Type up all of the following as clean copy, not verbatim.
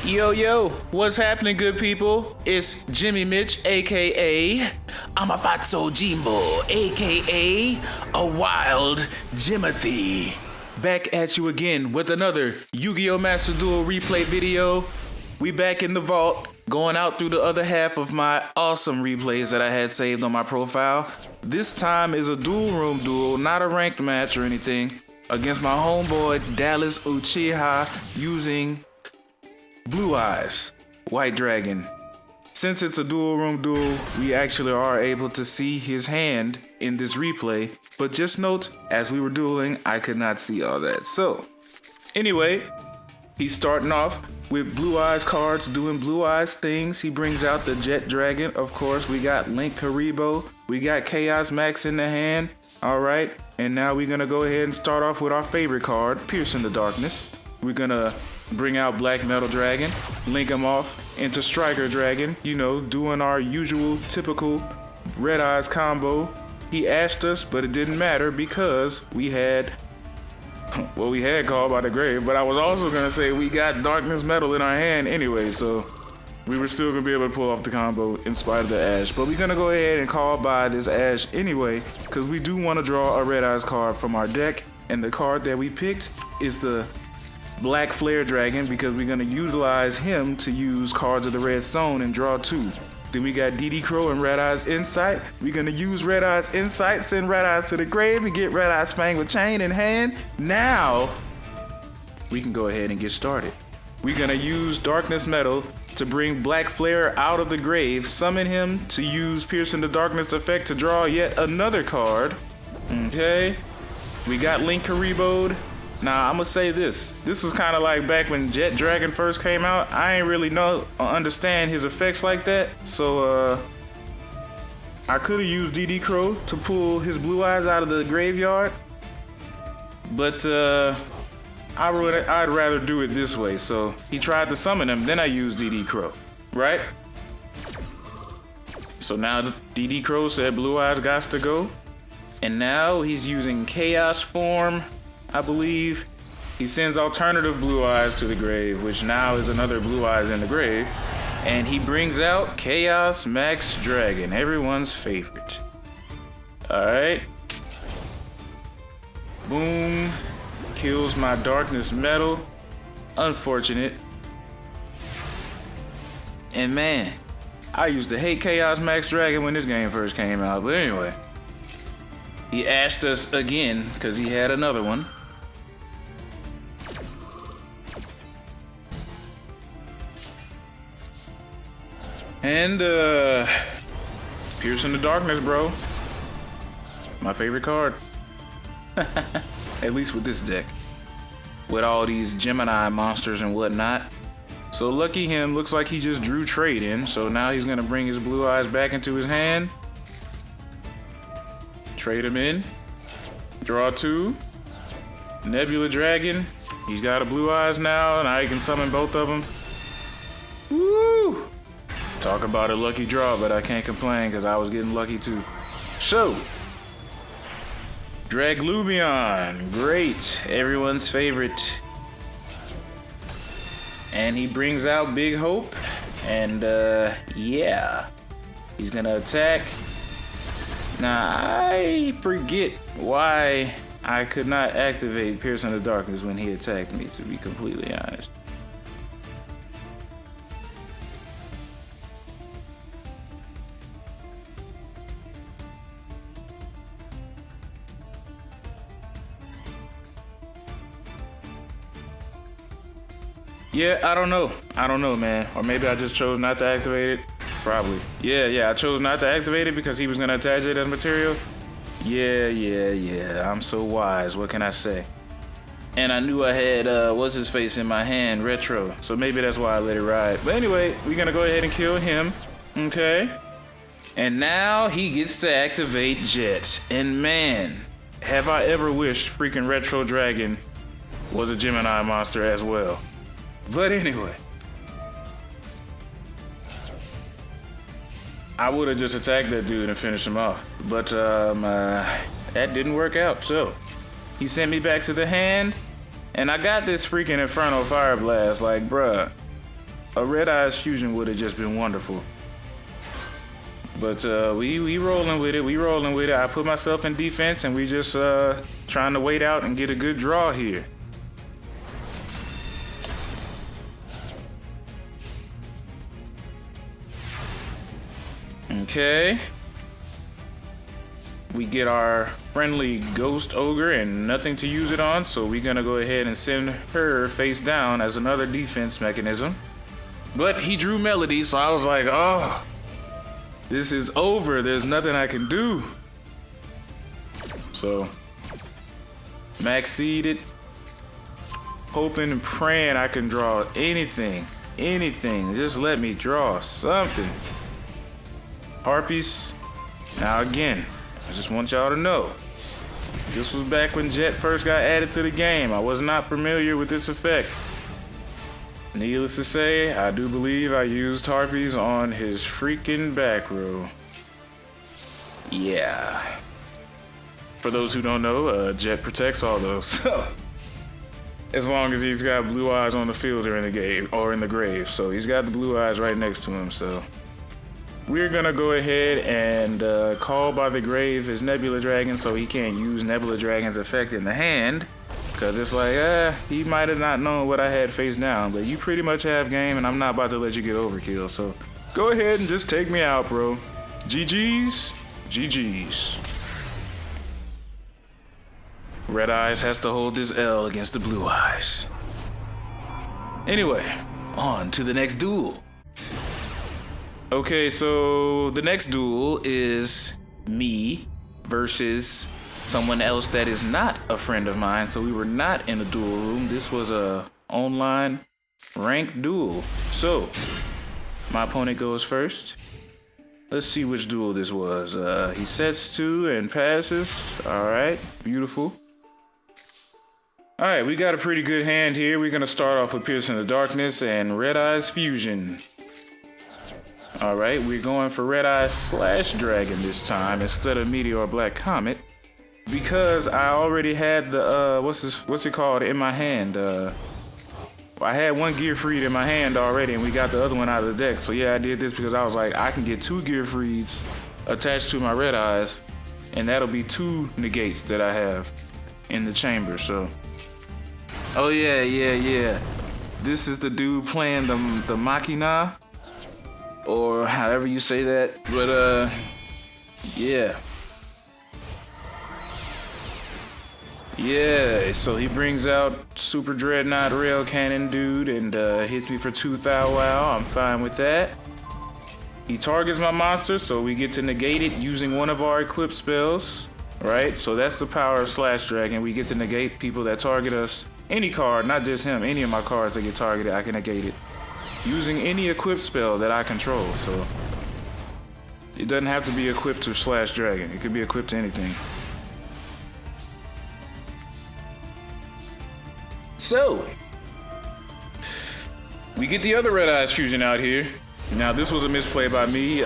Yo, what's happening, good people? It's Jimmy Mitch, aka Amafatso Jimbo, aka a wild Jimothy. Back at you again with another Yu-Gi-Oh! Master Duel replay video. We back in the vault, going out through the other half of my awesome replays that I had saved on my profile. This time is a dual room duel, not a ranked match or anything, against my homeboy Dallas Uchiha using Blue Eyes, White Dragon. Since it's a dual room duel, we actually are able to see his hand in this replay, but just note, as we were dueling, I could not see all that. So, anyway, he's starting off with Blue Eyes cards, doing Blue Eyes things. He brings out the Jet Dragon, of course. We got Link Karibo, we got Chaos Max in the hand. All right, and now we're gonna go ahead and start off with our favorite card, Piercing the Darkness. We're gonna bring out Black Metal Dragon, link him off into Striker Dragon, you know, doing our usual typical Red Eyes combo. He asked us, but it didn't matter because we had, well, we had Called by the Grave, but I was also gonna say we got Darkness Metal in our hand anyway, so we were still gonna be able to pull off the combo in spite of the Ash. But we're gonna go ahead and call by this Ash anyway, because we do want to draw a Red Eyes card from our deck, and the card that we picked is the Black Flare Dragon, because we're going to utilize him to use cards of the Red Stone and draw two. Then we got DD Crow and Red Eyes Insight. We're going to use Red Eyes Insight, send Red Eyes to the grave, and get Red Eyes Fang with Chain in hand. Now, we can go ahead and get started. We're going to use Darkness Metal to bring Black Flare out of the grave, summon him to use Piercing the Darkness effect to draw yet another card. Okay. We got Link Karibo'd. Now, I'm gonna say this. This was kind of like back when Jet Dragon first came out. I ain't really know or understand his effects like that. So, I could have used DD Crow to pull his Blue Eyes out of the graveyard. But, I'd rather do it this way. So, he tried to summon him, then I used DD Crow, right? So now DD Crow said Blue Eyes gots to go. And now he's using Chaos form, I believe. He sends alternative Blue Eyes to the grave, which now is another Blue Eyes in the grave. And he brings out Chaos Max Dragon, everyone's favorite. Alright. Boom. Kills my Darkness Metal. Unfortunate. And man, I used to hate Chaos Max Dragon when this game first came out. But anyway, he asked us again because he had another one. And, Piercing the Darkness, bro. My favorite card. At least with this deck. With all these Gemini monsters and whatnot. So lucky him, looks like he just drew trade in. So now he's gonna bring his Blue Eyes back into his hand. Trade him in. Draw two. Nebula Dragon. He's got a Blue Eyes now. Now he can summon both of them. Woo! Talk about a lucky draw, but I can't complain because I was getting lucky too. So, Draglubion, great, everyone's favorite. And he brings out Big Hope, and yeah, he's gonna attack. Now, I forget why I could not activate Piercing the Darkness when he attacked me, to be completely honest. Yeah, I don't know, man. Or maybe I just chose not to activate it. Probably. Yeah, I chose not to activate it because he was gonna attach it as material. Yeah. I'm so wise. What can I say? And I knew I had, what's his face in my hand, Retro. So maybe that's why I let it ride. But anyway, we're gonna go ahead and kill him. Okay. And now he gets to activate Jet. And man, have I ever wished freaking Retro Dragon was a Gemini monster as well. But anyway, I would have just attacked that dude and finished him off. But that didn't work out. So he sent me back to the hand, and I got this freaking Inferno Fire Blast. Like, bruh, A Red Eyes fusion would have just been wonderful. But we rolling with it. We rolling with it. I put myself in defense, and we just trying to wait out and get a good draw here. Okay. We get our friendly Ghost Ogre and nothing to use it on, so we're gonna go ahead and send her face down as another defense mechanism. But he drew Melody, so I was like, oh, this is over. There's nothing I can do. So, max seeded, hoping and praying I can draw anything. Just let me draw something. Harpies. Now again, I just want y'all to know, this was back when Jet first got added to the game. I was not familiar with this effect. Needless to say, I do believe I used Harpies on his freaking back row. Yeah. For those who don't know, Jet protects all those. As long as he's got blue eyes on the field or in the grave. So he's got the blue eyes right next to him, so. We're gonna go ahead and call by the grave his Nebula Dragon so he can't use Nebula Dragon's effect in the hand. Cause it's like, he might have not known what I had face down, but you pretty much have game and I'm not about to let you get overkill. So go ahead and just take me out, bro. GG's, GG's. Red Eyes has to hold this L against the Blue Eyes. Anyway, on to the next duel. Okay, so the next duel is me versus someone else that is not a friend of mine. So we were not in a duel room. This was a online ranked duel. So my opponent goes first. Let's see which duel this was. He sets 2 and passes. All right, beautiful. All right, we got a pretty good hand here. We're gonna start off with Pierce in the Darkness and Red Eyes Fusion. All right, we're going for Red Eyes Slash Dragon this time instead of Meteor Black Comet because I already had the what's it called in my hand. I had one Gear Freed in my hand already, and we got the other one out of the deck. So yeah, I did this because I was like, I can get 2 Gear Freeds attached to my Red Eyes, and that'll be 2 negates that I have in the chamber. So, oh yeah. This is the dude playing the Machina. Or however you say that, but yeah. Yeah, so he brings out Super Dreadnought Rail Cannon dude and hits me for 2 Thou Wow. I'm fine with that. He targets my monster, so we get to negate it using one of our equipped spells, right? So that's the power of Slash Dragon. We get to negate people that target us. Any card, not just him, any of my cards that get targeted, I can negate it. Using any equipped spell that I control, so it doesn't have to be equipped to Slash Dragon. It could be equipped to anything. So, we get the other Red Eyes Fusion out here. Now, this was a misplay by me.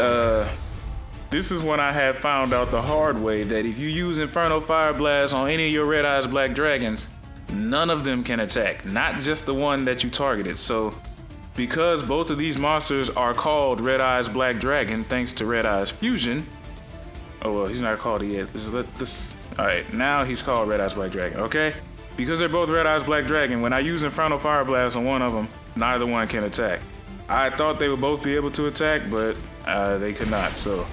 This is when I had found out the hard way that if you use Inferno Fire Blast on any of your Red Eyes Black Dragons, none of them can attack, not just the one that you targeted. So, because both of these monsters are called Red Eyes Black Dragon thanks to Red Eyes Fusion. Oh, well, he's not called it yet. Alright, now he's called Red Eyes Black Dragon, okay? Because they're both Red Eyes Black Dragon, when I use Infernal Fire Blast on one of them, neither one can attack. I thought they would both be able to attack, but they could not, so.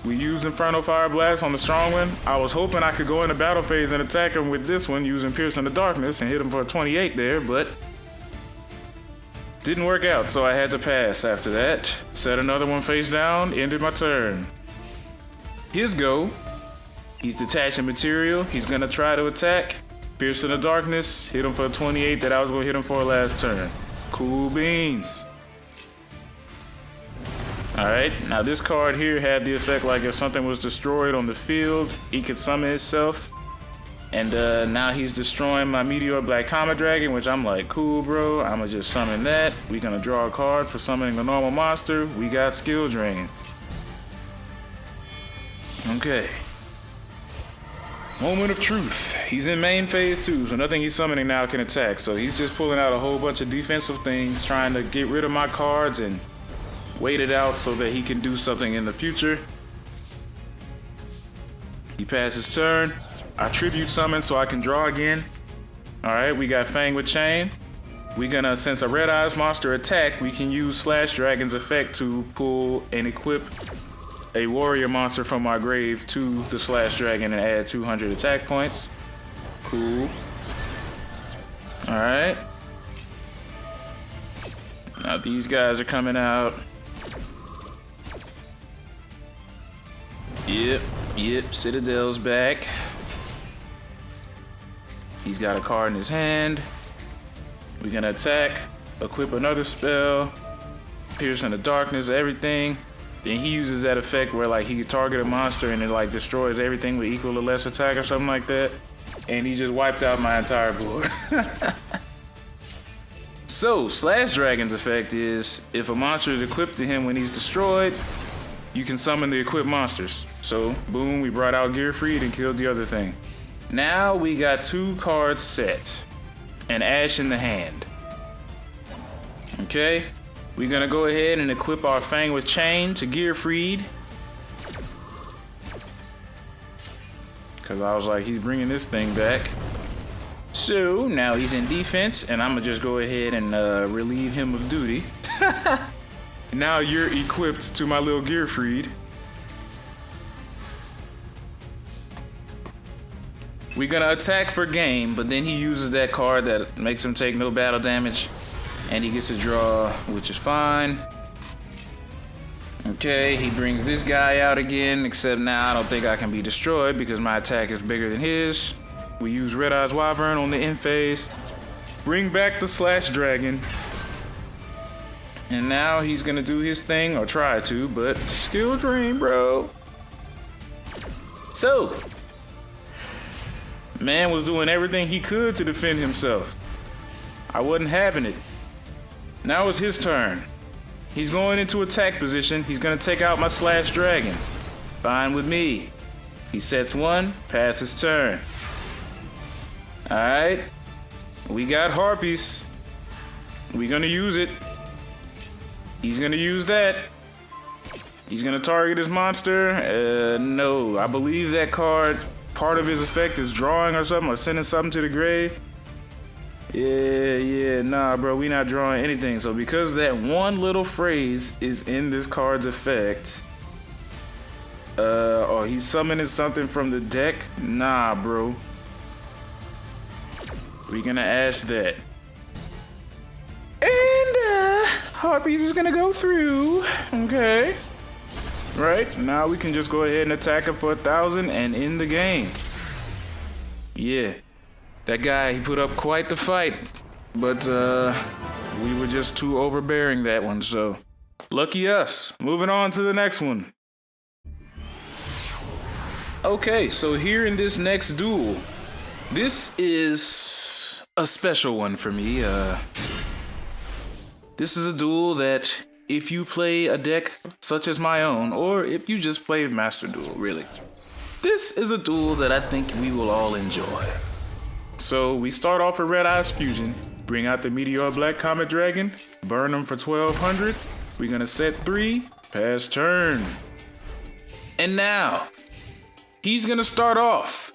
We use Infernal Fire Blast on the strong one. I was hoping I could go into battle phase and attack him with this one using Pierce in the Darkness and hit him for a 28 there, but didn't work out, so I had to pass after that. Set another one face down, ended my turn. His go. He's detaching material. He's gonna try to attack. Pierce in the Darkness, hit him for a 28 that I was gonna hit him for last turn. Cool beans. Alright, now this card here had the effect like if something was destroyed on the field, he could summon himself. And now he's destroying my Meteor Black Comet Dragon, which I'm like, cool, bro. I'm gonna just summon that. We're gonna draw a card for summoning a normal monster. We got Skill Drain. Okay. Moment of truth. He's in main phase 2, so nothing he's summoning now can attack. So he's just pulling out a whole bunch of defensive things, trying to get rid of my cards and wait it out so that he can do something in the future. He passes turn. I tribute summon so I can draw again. Alright, we got Fang with Chain. We're gonna, since a Red Eyes monster attack, we can use Slash Dragon's effect to pull and equip a warrior monster from our grave to the Slash Dragon and add 200 attack points. Cool. Alright. Now these guys are coming out. Yep, Citadel's back. He's got a card in his hand. We're gonna attack, equip another spell, Pierce in the Darkness, everything. Then he uses that effect where like he can target a monster and it like destroys everything with equal or less attack or something like that. And he just wiped out my entire board. So, Slash Dragon's effect is if a monster is equipped to him when he's destroyed, you can summon the equipped monsters. So, boom, we brought out Gearfried and killed the other thing. Now we got 2 cards set and Ash in the hand. Okay, we're gonna go ahead and equip our Fang with Chain to Gearfried. Cause I was like, he's bringing this thing back. So now he's in defense and I'm gonna just go ahead and relieve him of duty. Now you're equipped to my little Gearfried. We're gonna attack for game, but then he uses that card that makes him take no battle damage. And he gets to draw, which is fine. Okay, he brings this guy out again, except now I don't think I can be destroyed because my attack is bigger than his. We use Red Eyes Wyvern on the end phase. Bring back the Slash Dragon. And now he's gonna do his thing, or try to, but skill drain, bro. So, man was doing everything he could to defend himself. I wasn't having it. Now it's his turn. He's going into attack position. He's gonna take out my Slash Dragon. Fine with me. He sets 1, passes turn. Alright. We got Harpies. We're gonna use it. He's gonna use that. He's gonna target his monster. No, I believe that card, part of his effect is drawing or something, or sending something to the grave. Yeah, nah, bro, we not drawing anything. So because that one little phrase is in this card's effect, or he's summoning something from the deck, nah, bro. We gonna ask that. And Harpies is gonna go through. Okay. Right, now we can just go ahead and attack him for 1,000 and end the game. Yeah. That guy, he put up quite the fight, but we were just too overbearing that one, so lucky us. Moving on to the next one. Okay, so here in this next duel, this is a special one for me. This is a duel that if you play a deck such as my own, or if you just play Master Duel, really, this is a duel that I think we will all enjoy. So we start off with Red Eyes Fusion, bring out the Meteor Black Comet Dragon, burn them for 1,200. We're gonna set 3, pass turn. And now, he's gonna start off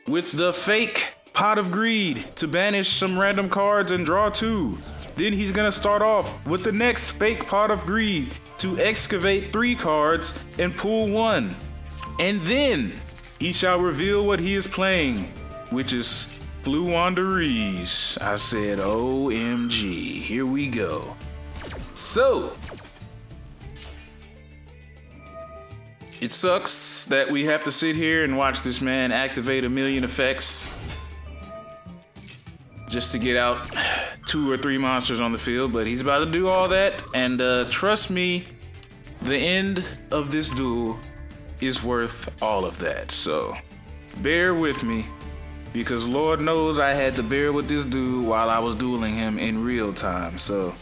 with the fake Pot of Greed to banish some random cards and draw 2. Then he's gonna start off with the next fake Pot of Greed to excavate 3 cards and pull 1. And then he shall reveal what he is playing, which is Floowandereeze. I said, OMG, here we go. So, it sucks that we have to sit here and watch this man activate 1,000,000 effects just to get out 2 or 3 monsters on the field, but he's about to do all that, and trust me, the end of this duel is worth all of that, so bear with me. Because Lord knows I had to bear with this dude while I was dueling him in real time, so.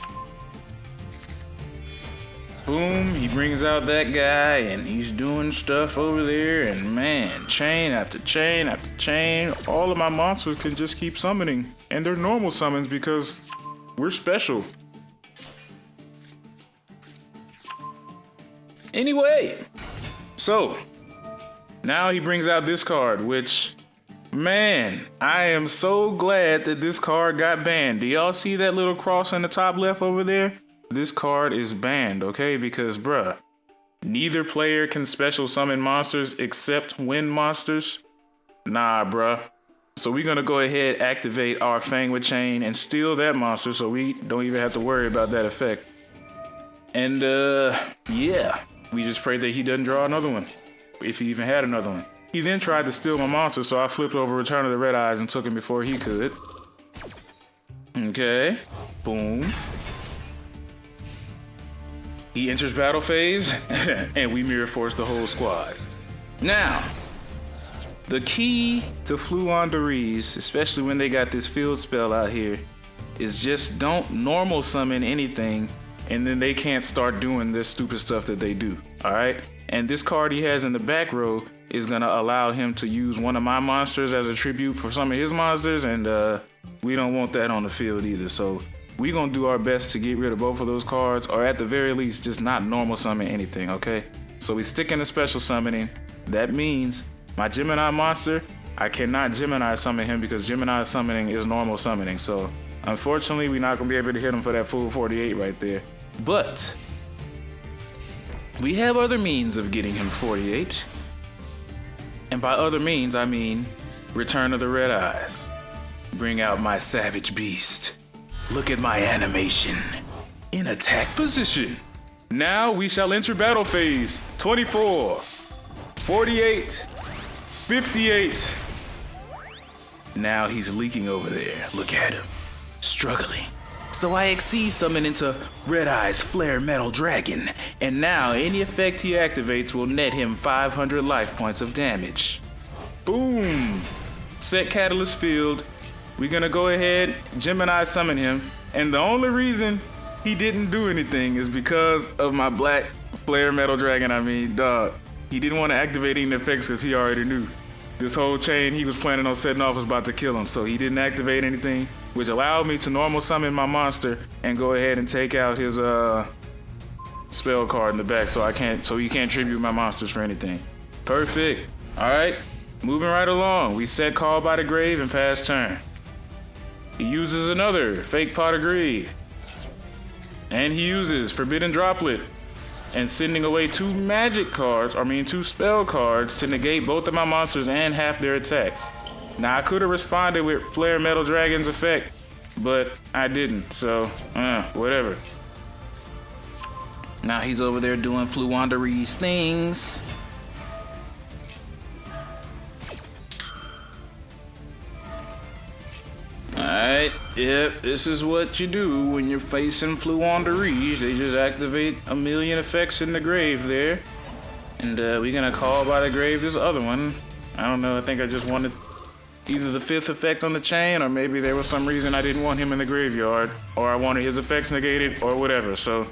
Boom, he brings out that guy and he's doing stuff over there, and man, chain after chain after chain, all of my monsters can just keep summoning. And they're normal summons because we're special. Anyway, so now he brings out this card, which, man, I am so glad that this card got banned. Do y'all see that little cross in the top left over there? This card is banned, okay? Because, bruh, neither player can special summon monsters except wind monsters. Nah, bruh. So we're gonna go ahead, activate our Fang with Chain and steal that monster so we don't even have to worry about that effect. And, yeah. We just pray that he doesn't draw another one, if he even had another one. He then tried to steal my monster, so I flipped over Return of the Red Eyes and took him before he could. Okay, boom. He enters battle phase, and we mirror force the whole squad. Now, the key to Floowandereeze, especially when they got this field spell out here, is just don't normal summon anything, and then they can't start doing this stupid stuff that they do, all right? And this card he has in the back row is gonna allow him to use one of my monsters as a tribute for some of his monsters, and we don't want that on the field either. So we gonna do our best to get rid of both of those cards, or at the very least, just not normal summon anything, okay? So we stick in the special summoning. That means my Gemini monster, I cannot Gemini summon him because Gemini summoning is normal summoning. So unfortunately, we're not gonna be able to hit him for that full 48 right there. But we have other means of getting him 48. And by other means, I mean Return of the Red Eyes. Bring out my savage beast. Look at my animation. In attack position. Now we shall enter battle phase. 24, 48, 58. Now he's leaking over there. Look at him. Struggling. So I Xyz summon into Red Eyes Flare Metal Dragon, and now any effect he activates will net him 500 life points of damage. Boom! Set Catalyst Field. We're gonna go ahead, Gemini summon him, and the only reason he didn't do anything is because of my Black Flare Metal Dragon. I mean, dog, he didn't want to activate any effects because he already knew this whole chain he was planning on setting off was about to kill him, so he didn't activate anything, which allowed me to normal summon my monster and go ahead and take out his spell card in the back, so he can't tribute my monsters for anything. Perfect. All right, moving right along. We set Call by the Grave and pass turn. He uses another Fake Pot of Greed, and he uses Forbidden Droplet, and sending away two spell cards to negate both of my monsters and half their attacks. Now, I could have responded with Flare Metal Dragon's effect, but I didn't, so, whatever. Now he's over there doing Floowandereeze things. Alright, yep, this is what you do when you're facing Floowandereeze. They just activate a million effects in the grave there. And we're gonna Call by the Grave this other one. I don't know, I think I just wanted either the 5th effect on the chain, or maybe there was some reason I didn't want him in the graveyard, or I wanted his effects negated, or whatever. So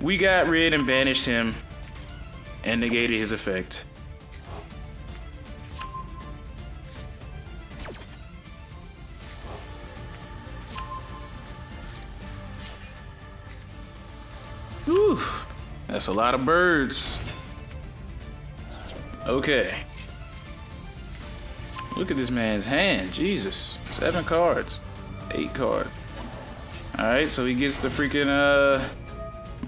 we got rid and banished him and negated his effect. Whew, that's a lot of birds. Okay. Look at this man's hand, Jesus. 7 cards, 8 cards. All right, so he gets the freaking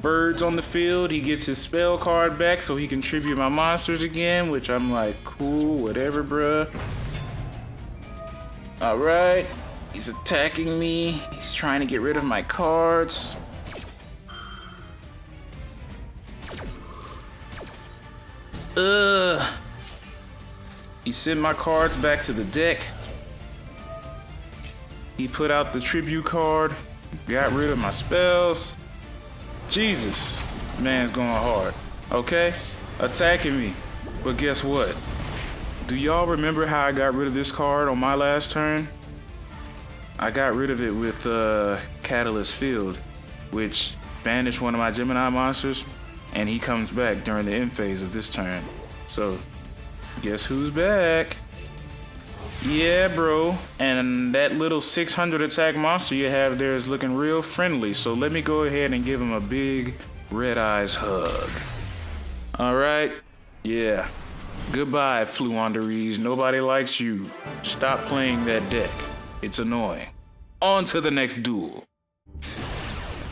birds on the field. He gets his spell card back so he can tribute my monsters again, which I'm like, cool, whatever, bruh. All right, he's attacking me. He's trying to get rid of my cards. He sent my cards back to the deck. He put out the tribute card, got rid of my spells. Jesus, man's going hard. Okay, attacking me. But guess what? Do y'all remember how I got rid of this card on my last turn? I got rid of it with Catalyst Field, which banish one of my Gemini monsters, and he comes back during the end phase of this turn. So, guess who's back? Yeah, bro. And that little 600 attack monster you have there is looking real friendly. So let me go ahead and give him a big red eyes hug. All right. Yeah. Goodbye, Floowandereeze. Nobody likes you. Stop playing that deck. It's annoying. On to the next duel.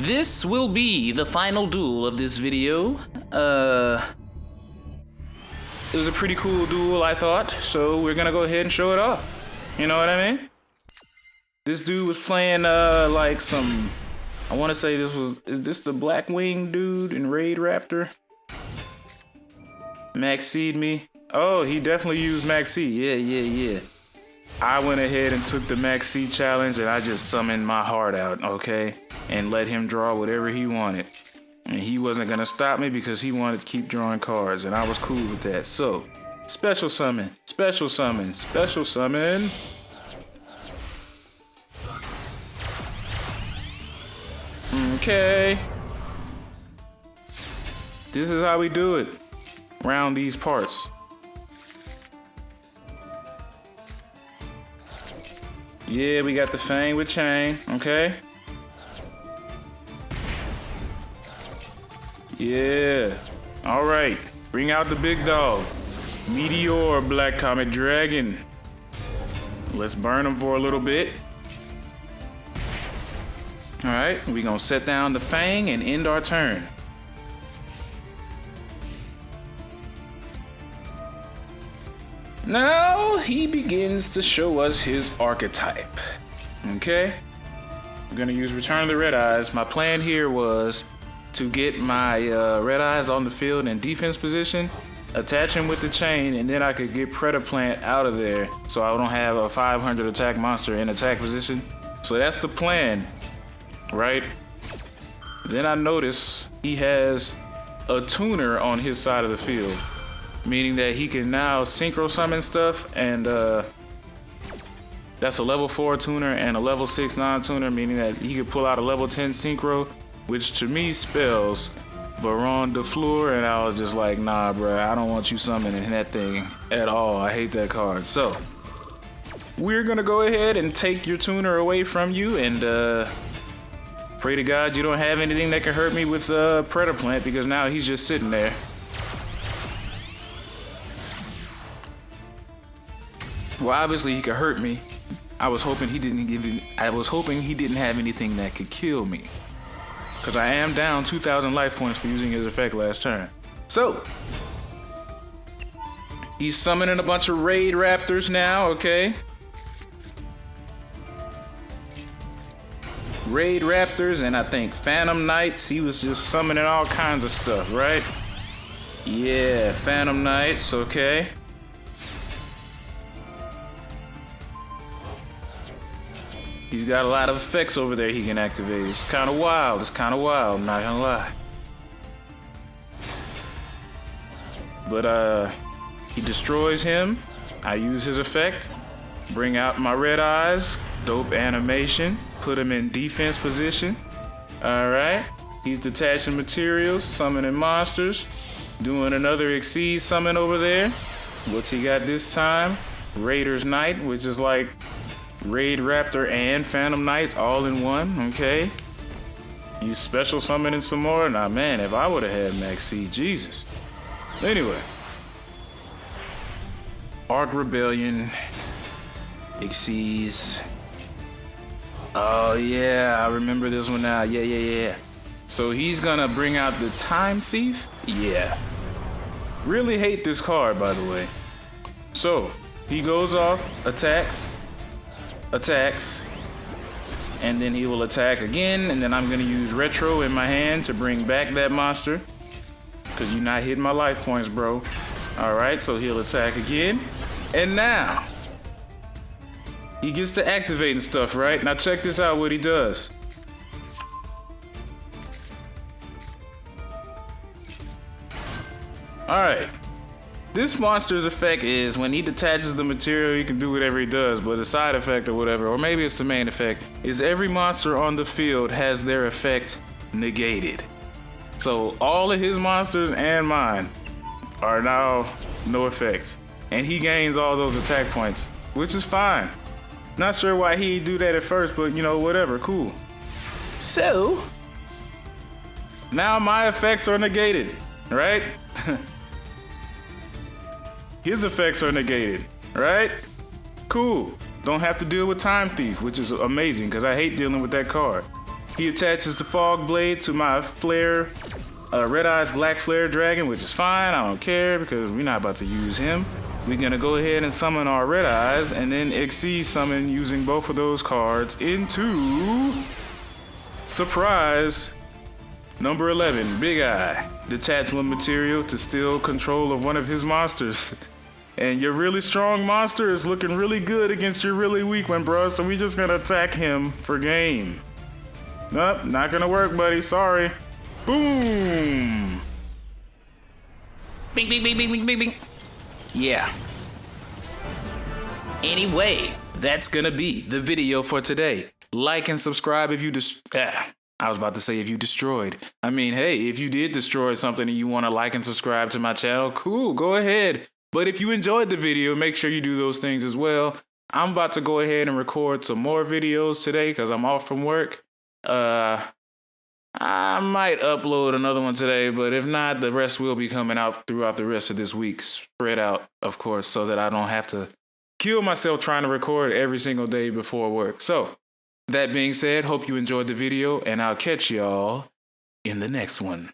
This will be the final duel of this video. It was a pretty cool duel, I thought, so we're gonna go ahead and show it off. You know what I mean? This dude was playing, like some... I want to say is this the Black Wing dude in RaidRaptor? Max'd me. Oh, he definitely used Max'd. Yeah. I went ahead and took the Max'd challenge, and I just summoned my heart out, okay? And let him draw whatever he wanted. And he wasn't gonna stop me because he wanted to keep drawing cards, and I was cool with that. So, special summon, special summon, special summon. Okay. This is how we do it around these parts. Yeah, we got the Fang with Chain, okay? Yeah. All right. Bring out the big dog. Meteor Black Comet Dragon. Let's burn him for a little bit. All right. We're going to set down the Fang and end our turn. Now he begins to show us his archetype. Okay. I'm going to use Return of the Red Eyes. My plan here was to get my red eyes on the field in defense position, attach him with the chain, and then I could get Predaplant out of there so I don't have a 500 attack monster in attack position. So that's the plan, right? Then I notice he has a tuner on his side of the field, meaning that he can now synchro summon stuff, and that's a level 4 tuner and a level 6 non-tuner, meaning that he could pull out a level 10 synchro, which to me spells Baron de Fleur, and I was just like, nah, bruh, I don't want you summoning that thing at all. I hate that card. So, we're gonna go ahead and take your tuner away from you, and pray to God you don't have anything that can hurt me with Predaplant, because now he's just sitting there. Well, obviously he could hurt me. I was hoping he didn't have anything that could kill me, because I am down 2,000 life points for using his effect last turn. So, he's summoning a bunch of RaidRaptors now, okay? RaidRaptors, and I think Phantom Knights. He was just summoning all kinds of stuff, right? Yeah, Phantom Knights, okay. He's got a lot of effects over there he can activate. It's kind of wild. I'm not gonna lie. But he destroys him. I use his effect. Bring out my red eyes. Dope animation. Put him in defense position. All right. He's detaching materials, summoning monsters. Doing another Exceed summon over there. What's he got this time? Raider's Knight, which is like RaidRaptor and Phantom Knights all in one, okay? He's special summoning some more. Nah, man, if I would have had Max'd, Jesus. Anyway. Arc Rebellion. Exceeds. Oh, yeah, I remember this one now. Yeah. So he's gonna bring out the Time Thief? Yeah. Really hate this card, by the way. So, he goes off, attacks, and then he will attack again, and then I'm gonna use Retro in my hand to bring back that monster, because you're not hitting my life points, bro. All right, so he'll attack again, and now he gets to activating stuff, right? Now check this out, what he does. All right. This monster's effect is when he detaches the material, he can do whatever he does, but the side effect or whatever, or maybe it's the main effect, is every monster on the field has their effect negated. So all of his monsters and mine are now no effect. And he gains all those attack points, which is fine. Not sure why he'd do that at first, but you know, whatever, cool. So, now my effects are negated, right? His effects are negated, right? Cool. Don't have to deal with Time Thief, which is amazing because I hate dealing with that card. He attaches the Fog Blade to my Flare, Red Eyes Black Flare Dragon, which is fine. I don't care because we're not about to use him. We're gonna go ahead and summon our Red Eyes and then Exceed Summon using both of those cards into surprise number 11, Big Eye. Detachment material to steal control of one of his monsters. And your really strong monster is looking really good against your really weak one, bro. So we just gonna attack him for game. Nope, not gonna work, buddy. Sorry. Boom. Bing, bing, bing, bing, bing, bing, bing. Yeah. Anyway, that's gonna be the video for today. Like and subscribe if you I was about to say if you destroyed. I mean, hey, if you did destroy something and you want to like and subscribe to my channel, cool, go ahead. But if you enjoyed the video, make sure you do those things as well. I'm about to go ahead and record some more videos today because I'm off from work. I might upload another one today, but if not, the rest will be coming out throughout the rest of this week. Spread out, of course, so that I don't have to kill myself trying to record every single day before work. So, that being said, hope you enjoyed the video, and I'll catch y'all in the next one.